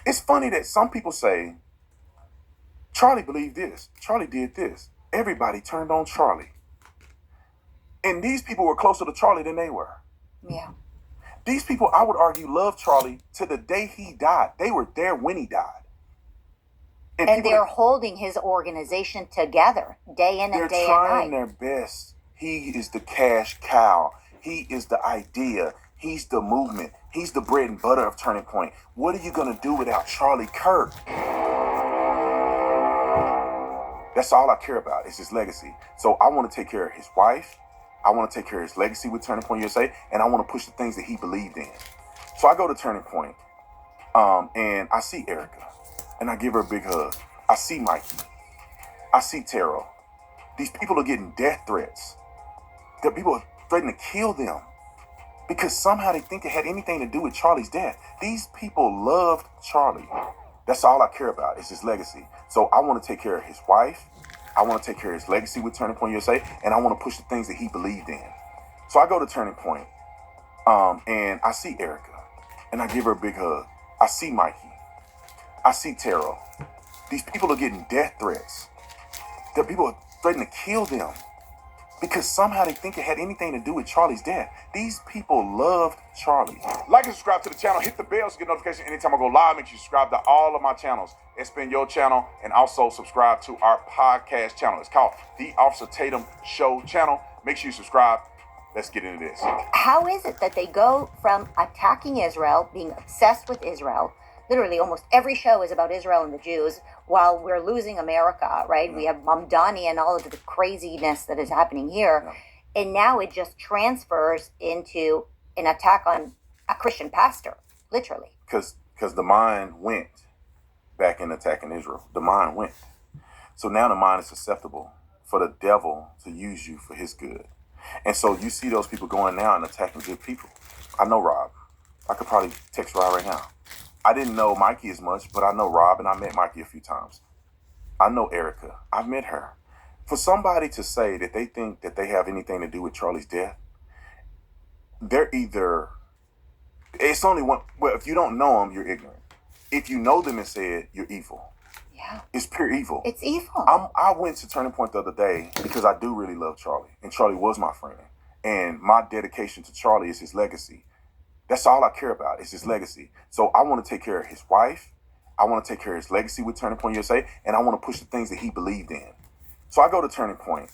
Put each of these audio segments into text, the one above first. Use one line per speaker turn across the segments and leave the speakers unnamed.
It's funny that some people say, Charlie believed this, Charlie did this. Everybody turned on Charlie. And these people were closer to Charlie than they were.
Yeah.
These people, I would argue, loved Charlie to the day he died. They were there when he died.
And they're holding his organization together day in and day and night.
They're trying their best. He is the cash cow. He is the idea. He's the movement. He's the bread and butter of Turning Point. What are you going to do without Charlie Kirk? That's all I care about is his legacy. So I want to take care of his wife. I want to take care of his legacy with Turning Point USA. And I want to push the things that he believed in. So I go to Turning Point, and I see Erica. And I give her a big hug. I see Mikey. I see Terrell. These people are getting death threats. The people are threatening to kill them because somehow they think it had anything to do with Charlie's death. These people loved Charlie. That's all I care about is his legacy. So I want to take care of his wife. I want to take care of his legacy with Turning Point USA. And I want to push the things that he believed in. So I go to Turning Point, and I see Erica. And I give her a big hug. I see Mikey. I see Terrell. These people are getting death threats. The people are threatening to kill them because somehow they think it had anything to do with Charlie's death. These people loved Charlie. Like and subscribe to the channel. Hit the bell to get notifications anytime I go live. Make sure you subscribe to all of my channels. Espanol channel, and also subscribe to our podcast channel. It's called The Officer Tatum Show channel. Make sure you subscribe. Let's get into this.
How is it that they go from attacking Israel, being obsessed with Israel, literally almost every show is about Israel and the Jews, while we're losing America, right? Yeah. We have Mamdani and all of the craziness that is happening here. Yeah. And now it just transfers into an attack on a Christian pastor, literally.
Because the mind went back in attacking Israel. The mind went. So now the mind is susceptible for the devil to use you for his good. And so you see those people going now and attacking good people. I know Rob. I could probably text Rob right now. I didn't know Mikey as much, but I know Rob, and I met Mikey a few times. I know Erica. I've met her. For somebody to say that they think that they have anything to do with Charlie's death, they're either, it's only one, well, if you don't know them, you're ignorant. If you know them and say it, you're evil.
Yeah.
It's pure evil.
It's evil.
I went to Turning Point the other day because I do really love Charlie, and Charlie was my friend. And my dedication to Charlie is his legacy. That's all I care about is his legacy. So I want to take care of his wife. I want to take care of his legacy with Turning Point USA. And I want to push the things that he believed in. So I go to Turning Point,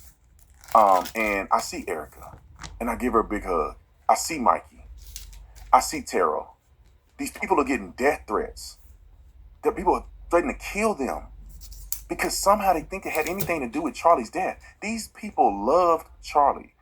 and I see Erica. And I give her a big hug. I see Mikey. I see Terrell. These people are getting death threats. The people are threatening to kill them because somehow they think it had anything to do with Charlie's death. These people loved Charlie.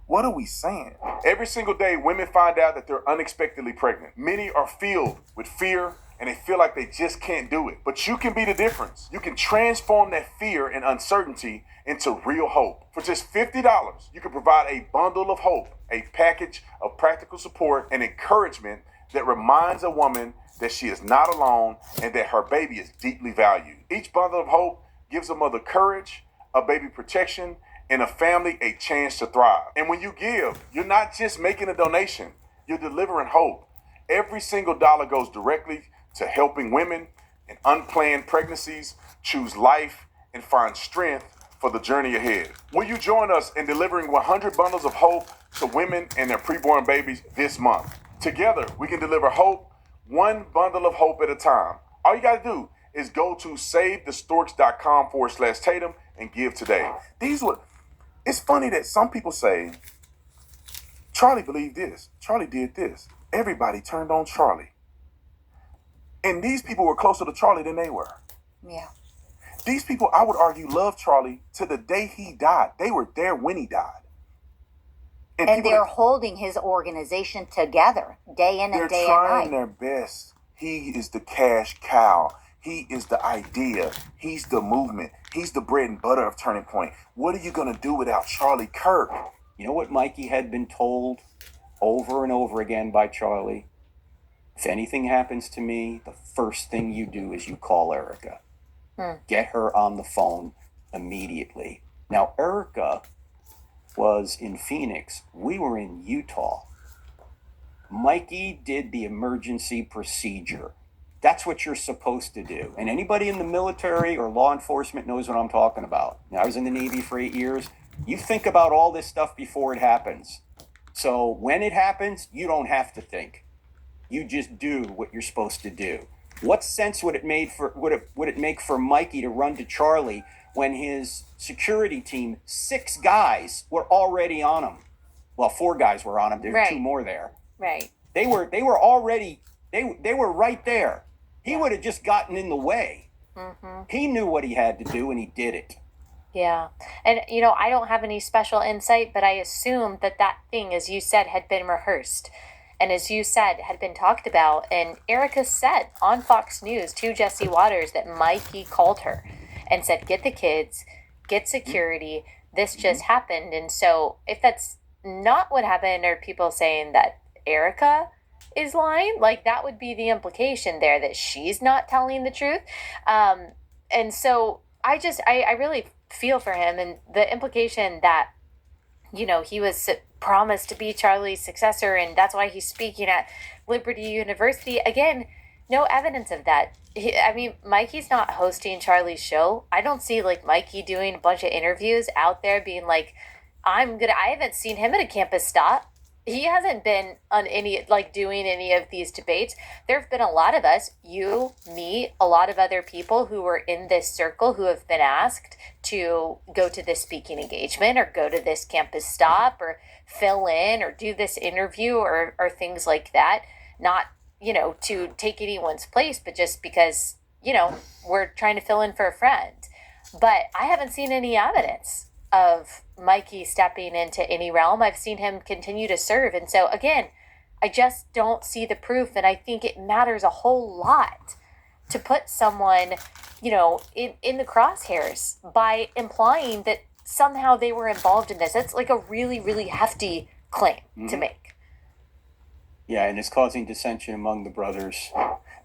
What are we saying? Every single day, women find out that they're unexpectedly pregnant. Many are filled with fear and they feel like they just can't do it. But you can be the difference. You can transform that fear and uncertainty into real hope. For just $50, you can provide a bundle of hope, a package of practical support and encouragement that reminds a woman that she is not alone and that her baby is deeply valued. Each bundle of hope gives a mother courage, a baby protection, and a family a chance to thrive. And when you give, you're not just making a donation, you're delivering hope. Every single dollar goes directly to helping women in unplanned pregnancies choose life and find strength for the journey ahead. Will you join us in delivering 100 bundles of hope to women and their preborn babies this month? Together, we can deliver hope, one bundle of hope at a time. All you gotta do is go to SaveTheStorks.com/Tatum and give today. It's funny that some people say, Charlie believed this, Charlie did this. Everybody turned on Charlie. And these people were closer to Charlie than they were.
Yeah.
These people, I would argue, loved Charlie to the day he died. They were there when he died.
And they're holding his organization together day in and day and night.
They're trying their best. He is the cash cow. He is the idea. He's the movement. He's the bread and butter of Turning Point. What are you going to do without Charlie Kirk?
You know what Mikey had been told over and over again by Charlie? If anything happens to me, the first thing you do is you call Erica. Get her on the phone immediately. Now, Erica was in Phoenix. We were in Utah. Mikey did the emergency procedure. That's what you're supposed to do. And anybody in the military or law enforcement knows what I'm talking about. Now, I was in the Navy for 8 years. You think about all this stuff before it happens. So when it happens, you don't have to think. You just do what you're supposed to do. What sense would it make for Mikey to run to Charlie when his security team, 6 guys, were already on him? Well, 4 guys were on him. There's
Right.
2 more there.
Right.
They were already they were right there. He would have just gotten in the way.
Mm-hmm.
He knew what he had to do and he did it.
Yeah. And, you know, I don't have any special insight, but I assume that that thing, as you said, had been rehearsed. And as you said, had been talked about. And Erica said on Fox News to Jesse Waters that Mikey called her and said, get the kids, get security. This just happened. And so if that's not what happened, or people saying that Erica is lying, like that would be the implication there, that she's not telling the truth. And so I really feel for him, and the implication that, you know, he was promised to be Charlie's successor and that's why he's speaking at Liberty University. Again, no evidence of that. I mean, Mikey's not hosting Charlie's show. I don't see like Mikey doing a bunch of interviews out there being like, I haven't seen him at a campus stop. He hasn't been on doing any of these debates. There have been a lot of us, you, me, a lot of other people who were in this circle who have been asked to go to this speaking engagement or go to this campus stop or fill in or do this interview or things like that. Not, you know, to take anyone's place, but just because, you know, we're trying to fill in for a friend. But I haven't seen any evidence of Mikey stepping into any realm. I've seen him continue to serve. And so, again, I just don't see the proof. And I think it matters a whole lot to put someone, you know, in the crosshairs by implying that somehow they were involved in this. That's like a really, really hefty claim to make.
Yeah, and it's causing dissension among the brothers.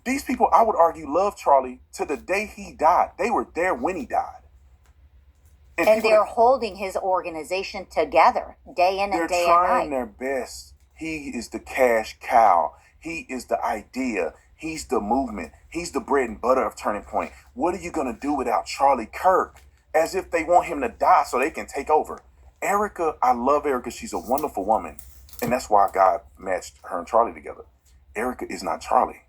These people, I would argue, love Charlie to the day he died. They were there when he died.
And
people
they're holding his organization together day in and day and
trying
night.
their best. He is the cash cow. He is the idea. He's the movement. He's the bread and butter of Turning Point. What are you going to do without Charlie Kirk? As if they want him to die so they can take over. Erica, I love Erica. She's a wonderful woman. And that's why God matched her and Charlie together. Erica is not Charlie.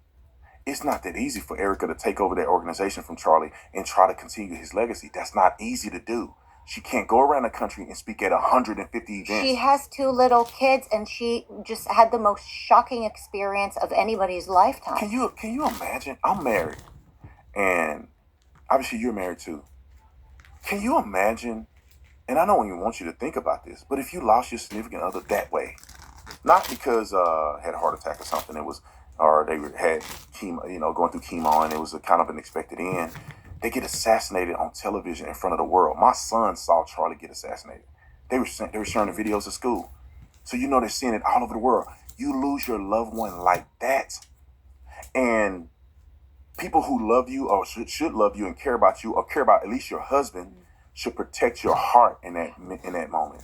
It's not that easy for Erica to take over that organization from Charlie and try to continue his legacy. That's not easy to do. She can't go around the country and speak at 150 events.
She has 2 little kids, and she just had the most shocking experience of anybody's lifetime.
Can you imagine? I'm married, and obviously you're married too. Can you imagine? And I don't even want you to think about this, but if you lost your significant other that way, not because had a heart attack or something, or they had chemo, you know, going through chemo, and it was a kind of an expected end. They get assassinated on television in front of the world. My son saw Charlie get assassinated. They were showing the videos at school. So you know they're seeing it all over the world. You lose your loved one like that. And people who love you or should love you and care about you or care about at least your husband should protect your heart in that moment.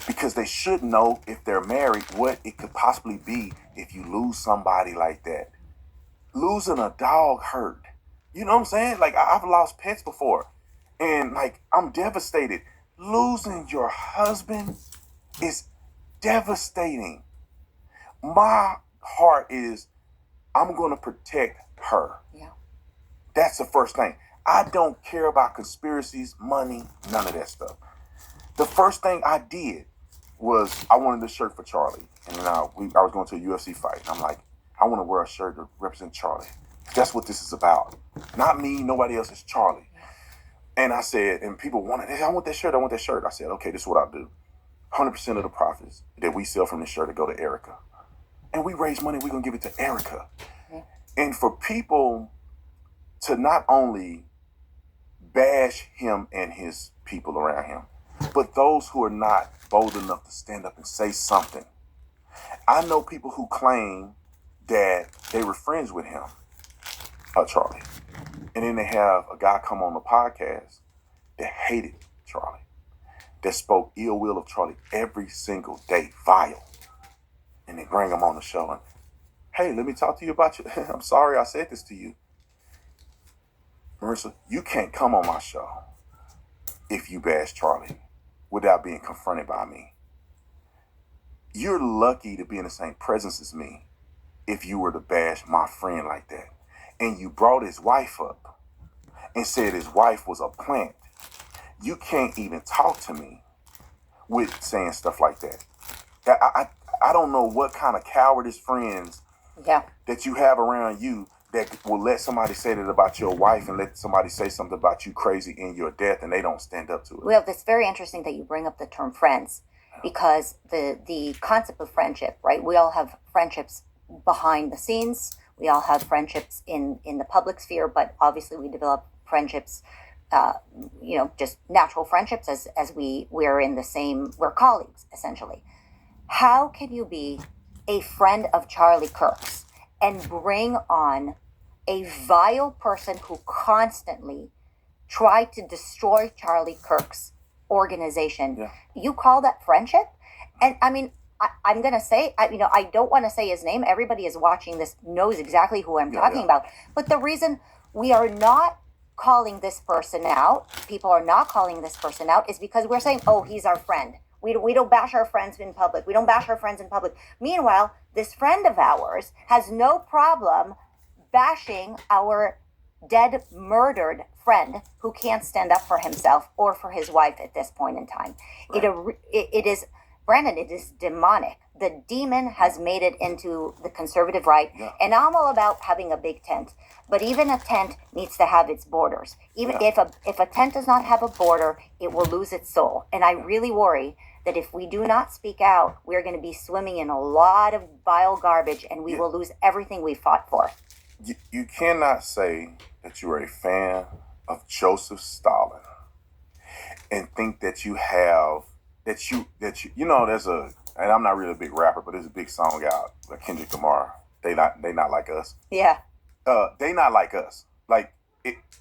Because they should know, if they're married, what it could possibly be if you lose somebody like that. Losing a dog hurt. You know what I'm saying? Like, I've lost pets before. And, like, I'm devastated. Losing your husband is devastating. My heart is, I'm going to protect her.
Yeah.
That's the first thing. I don't care about conspiracies, money, none of that stuff. The first thing I did was I wanted a shirt for Charlie. And I was going to a UFC fight. And I'm like, I want to wear a shirt to represent Charlie. That's what this is about. Not me, nobody else, it's Charlie. And I said, and people wanted, hey, I want that shirt. I said, okay, this is what I'll do. 100% of the profits that we sell from this shirt to go to Erica. And we raise money, we're going to give it to Erica. Yeah. And for people to not only bash him and his people around him, but those who are not bold enough to stand up and say something. I know people who claim that they were friends with him, Charlie. And then they have a guy come on the podcast that hated Charlie, that spoke ill will of Charlie every single day, vile. And they bring him on the show and, hey, let me talk to you about you. I'm sorry I said this to you. Marissa, you can't come on my show if you bash Charlie without being confronted by me. You're lucky to be in the same presence as me if you were to bash my friend like that. And you brought his wife up and said his wife was a plant. You can't even talk to me with saying stuff like that. I don't know what kind of cowardice friends that you have around you that will let somebody say that about your wife and let somebody say something about you crazy in your death and they don't stand up to it.
Well, it's very interesting that you bring up the term friends, because the concept of friendship, right? We all have friendships behind the scenes. We all have friendships in the public sphere, but obviously we develop friendships, just natural friendships as we're in the same, we're colleagues, essentially. How can you be a friend of Charlie Kirk's and bring on a vile person who constantly tried to destroy Charlie Kirk's organization?
Yeah.
You call that friendship? And I mean, I'm going to say, I don't want to say his name. Everybody is watching this knows exactly who I'm talking about. But the reason we are not calling this person out, people are not calling this person out, is because we're saying, oh, he's our friend. We don't bash our friends in public. We don't bash our friends in public. Meanwhile, this friend of ours has no problem bashing our dead, murdered friend who can't stand up for himself or for his wife at this point in time. Right. It is, Brandon, it is demonic. The demon has made it into the conservative right. Yeah. And I'm all about having a big tent. But even a tent needs to have its borders. Even if a tent does not have a border, it will lose its soul. And I really worry that if we do not speak out, we're going to be swimming in a lot of vile garbage and we will lose everything we fought for.
You cannot say that you are a fan of Joseph Stalin and think that you have, there's a, and I'm not really a big rapper, but there's a big song out, like Kendrick Lamar. They not like us.
Yeah.
They not like us. Like,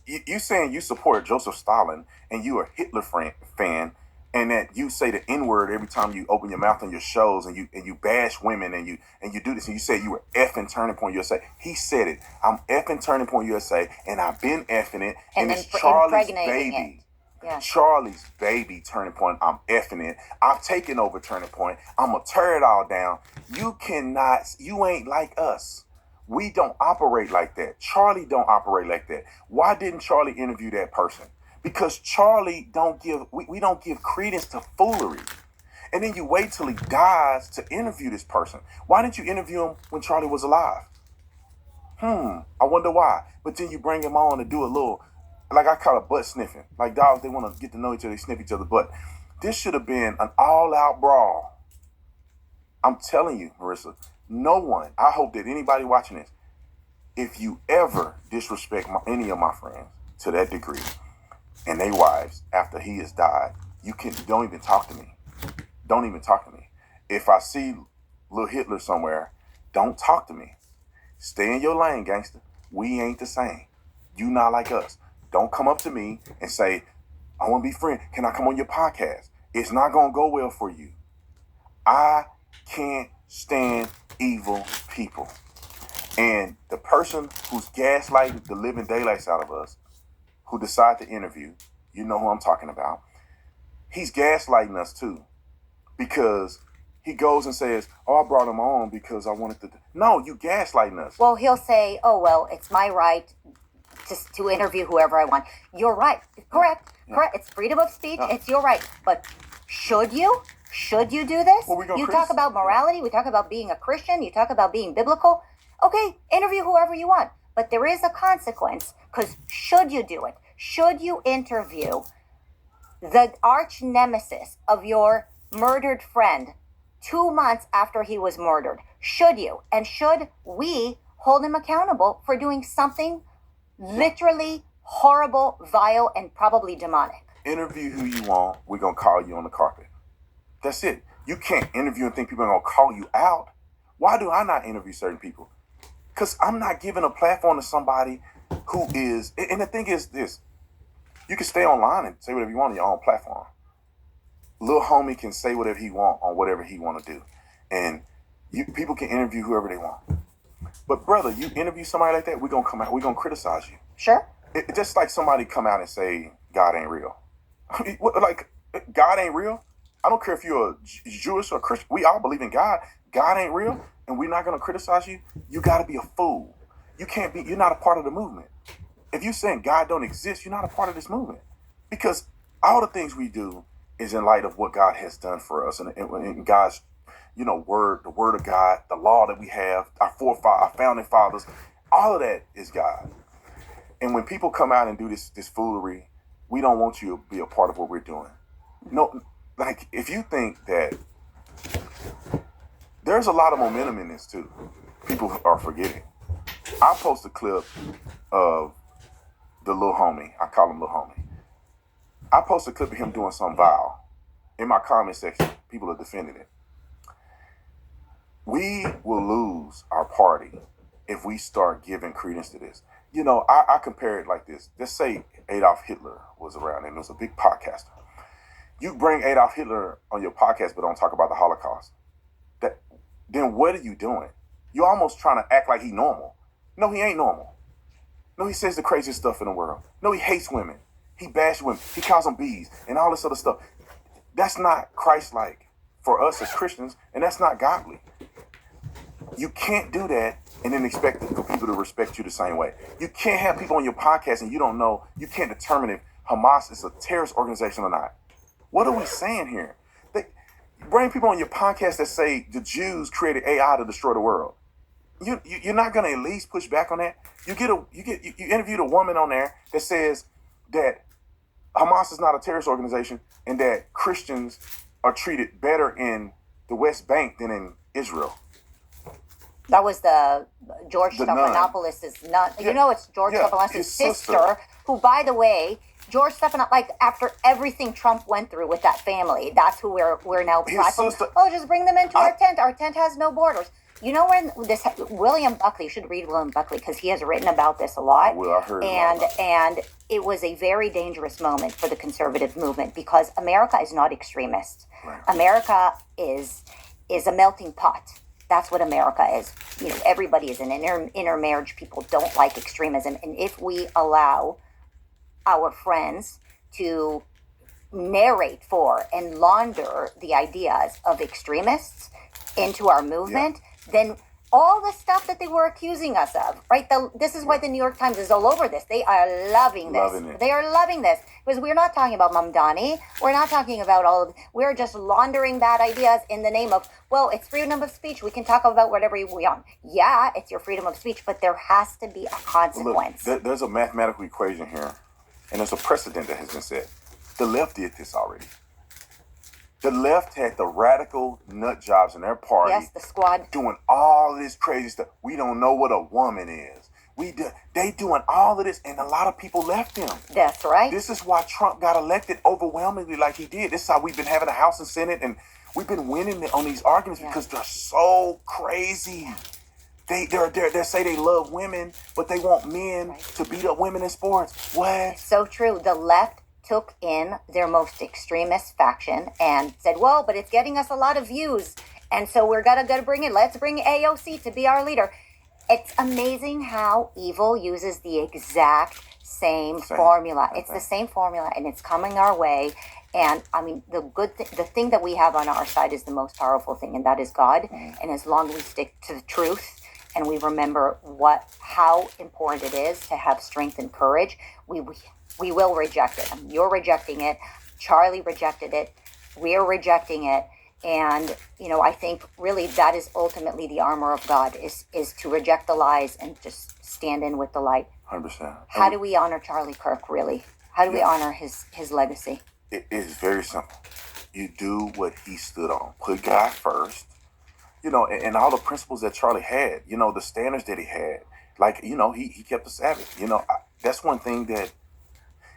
you saying you support Joseph Stalin and you a Hitler fan, and that you say the N-word every time you open your mouth on your shows, and you bash women, and you do this, and you say you were effing Turning Point USA. He said it. I'm effing Turning Point USA, and I've been effing it, and it's Charlie's baby. Yeah. Charlie's baby, Turning Point. I'm effing it. I'm taking over Turning Point. I'm gonna tear it all down. You ain't like us. We don't operate like that. Charlie don't operate like that. Why didn't Charlie interview that person? Because Charlie we don't give credence to foolery. And then you wait till he dies to interview this person. Why didn't you interview him when Charlie was alive? I wonder why. But then you bring him on to do a little, like I call it butt sniffing. Like dogs, they want to get to know each other, they sniff each other's butt. This should have been an all-out brawl. I'm telling you, Marissa, no one, I hope that anybody watching this, if you ever disrespect any of my friends to that degree, and their wives after he has died, don't even talk to me. Don't even talk to me. If I see little Hitler somewhere, don't talk to me. Stay in your lane, gangster. We ain't the same. You not like us. Don't come up to me and say, I want to be friends. Can I come on your podcast? It's not going to go well for you. I can't stand evil people. And the person who's gaslighting the living daylights out of us, who decide to interview, you know who I'm talking about, he's gaslighting us too. Because he goes and says, oh, I brought him on because I wanted to. No, you gaslighting us.
Well, he'll say, oh, well, it's my right to interview whoever I want. You're right. Correct. Yeah. Correct. It's freedom of speech. Yeah. It's your right. But should you? Should you do this? Well, you talk about morality. We talk about being a Christian. You talk about being biblical. Okay, interview whoever you want. But there is a consequence, because should you do it? Should you interview the arch nemesis of your murdered friend 2 months after he was murdered? Should you? And should we hold him accountable for doing something literally horrible, vile, and probably demonic?
Interview who you want. We're going to call you on the carpet. That's it. You can't interview and think people are going to call you out. Why do I not interview certain people? Because I'm not giving a platform to somebody who is, and the thing is this, you can stay online and say whatever you want on your own platform. Little homie can say whatever he want on whatever he want to do. And people can interview whoever they want. But brother, you interview somebody like that, we're going to come out, we're going to criticize you.
Sure.
Just like somebody come out and say God ain't real. I mean, like God ain't real. I don't care if you're a Jewish or Christian. We all believe in God. God ain't real, and we're not going to criticize you. You got to be a fool. You can't be. You're not a part of the movement. If you're saying God don't exist, you're not a part of this movement, because all the things we do is in light of what God has done for us, and God's, word, the word of God, the law that we have, our founding fathers, all of that is God. And when people come out and do this foolery, we don't want you to be a part of what we're doing. No, like if you think that there's a lot of momentum in this too, people are forgetting. I'll post a clip of the little homie. I call him little homie. I post a clip of him doing some vile. In my comment section, people are defending it. We will lose our party if we start giving credence to this. I compare it like this. Let's say Adolf Hitler was around and was a big podcaster. You bring Adolf Hitler on your podcast, but don't talk about the Holocaust. Then what are you doing? You're almost trying to act like he normal. No, he ain't normal. No, he says the craziest stuff in the world. No, he hates women. He bashes women. He calls them bees and all this other stuff. That's not Christ-like for us as Christians, and that's not godly. You can't do that and then expect for people to respect you the same way. You can't have people on your podcast and you can't determine if Hamas is a terrorist organization or not. What are we saying here? Bring people on your podcast that say the Jews created AI to destroy the world. You're not going to at least push back on that. You interviewed a woman on there that says that Hamas is not a terrorist organization and that Christians are treated better in the West Bank than in Israel.
That was the George
The nun.
Stephanopoulos' nun.
Yeah.
It's George
Yeah,
Stephanopoulos'
his
sister,
sister.
who, by the way, George Stephanopoulos, like after everything Trump went through with that family, that's who we're now
His
platforming.
sister-
Oh, just bring them into our tent. Our tent has no borders. You know when this William Buckley, you should read William Buckley because he has written about this a lot.
Well, I heard
and
about that.
and it was a very dangerous moment for the conservative movement because America is not extremist.
Right.
America is a melting pot. That's what America is. Everybody is an intermarriage. People don't like extremism, and if we allow our friends to narrate for and launder the ideas of extremists into our movement, then all the stuff that they were accusing us of, right? This is why the New York Times is all over this. They are loving this.
Loving it.
They are loving this because we're not talking about Mamdani. We're not talking about we're just laundering bad ideas in the name of, well, it's freedom of speech. We can talk about whatever we want. Yeah, it's your freedom of speech, but there has to be a consequence.
Look, there's a mathematical equation here, and there's a precedent that has been set. The left did this already. The left had the radical nut jobs in their party.
Yes, the squad.
Doing all this crazy stuff. We don't know what a woman is. They doing all of this, and a lot of people left them.
That's right.
This is why Trump got elected overwhelmingly like he did. This is how we've been having a House and Senate, and we've been winning on these arguments because they're so crazy. They say they love women, but they want men to beat up women in sports. What?
So true. The left took in their most extremist faction and said, well, but it's getting us a lot of views. And so we're gotta bring it. Let's bring AOC to be our leader. It's amazing how evil uses the exact same formula. It's the same formula and it's coming our way. And I mean, the thing that we have on our side is the most powerful thing, and that is God. And as long as we stick to the truth and we remember how important it is to have strength and courage, we will reject it. You're rejecting it. Charlie rejected it. We're rejecting it. And, I think really that is ultimately the armor of God is to reject the lies and just stand in with the light.
100%.
How do we honor Charlie Kirk, really? How do we honor his legacy?
It is very simple. You do what he stood on. Put God first. And all the principles that Charlie had, the standards that he had. Like, he kept the Sabbath. That's one thing that,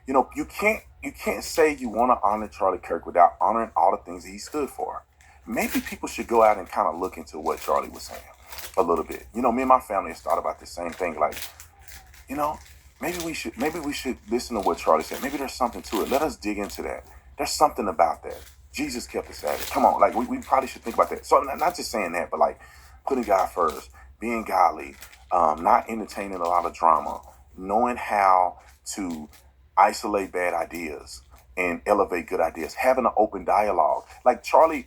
you can't say you want to honor Charlie Kirk without honoring all the things that he stood for. Maybe people should go out and kind of look into what Charlie was saying a little bit. Me and my family has thought about the same thing. Like, maybe we should listen to what Charlie said. Maybe there's something to it. Let us dig into that. There's something about that. Jesus kept the Sabbath. Come on, like we probably should think about that. So not just saying that, but like putting God first, being godly, not entertaining a lot of drama, knowing how to isolate bad ideas and elevate good ideas, having an open dialogue. Like Charlie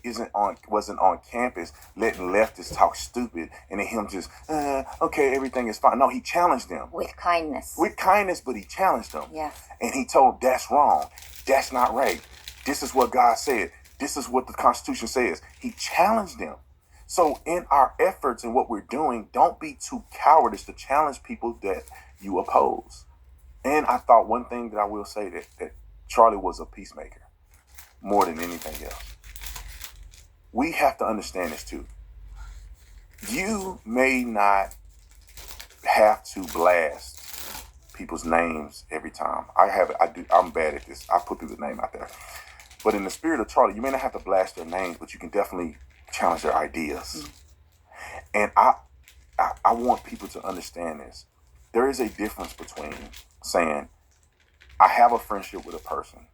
wasn't on campus letting leftists talk stupid and then him just, okay, everything is fine. No, he challenged them.
With kindness.
With kindness, but he challenged them.
Yes.
And he told them, that's wrong. That's not right. This is what God said. This is what the Constitution says. He challenged them. So in our efforts and what we're doing, don't be too cowardice to challenge people that you oppose. And I thought one thing that I will say that Charlie was a peacemaker more than anything else. We have to understand this too. You may not have to blast people's names every time. I'm bad at this. I put people's name out there. But in the spirit of Charlie, you may not have to blast their names, but you can definitely challenge their ideas. And I want people to understand this. There is a difference between saying, I have a friendship with a person.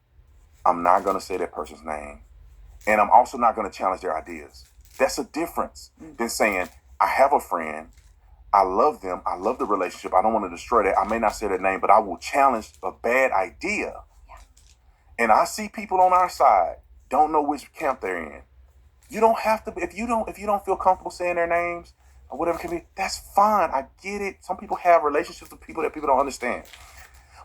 I'm not going to say that person's name. And I'm also not going to challenge their ideas. That's a difference than saying, I have a friend. I love them. I love the relationship. I don't want to destroy that. I may not say their name, but I will challenge a bad idea. And I see people on our side don't know which camp they're in. You don't have to, if you don't feel comfortable saying their names or whatever it can be, that's fine. I get it. Some people have relationships with people that people don't understand.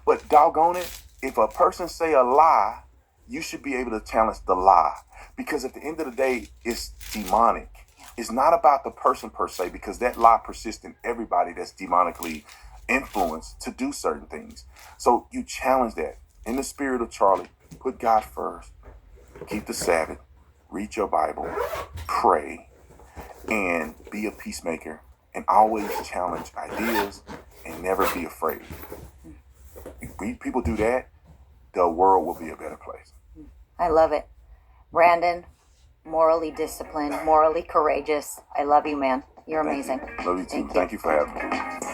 But doggone it, if a person say a lie, you should be able to challenge the lie. Because at the end of the day, it's demonic. It's not about the person per se, because that lie persists in everybody that's demonically influenced to do certain things. So you challenge that. In the spirit of Charlie, put God first. Keep the Sabbath. Read your Bible. Pray. And be a peacemaker. And always challenge ideas and never be afraid. If people do that, the world will be a better place.
I love it. Brandon, morally disciplined, morally courageous. I love you, man. You're amazing.
Love you too. Thank you for having me.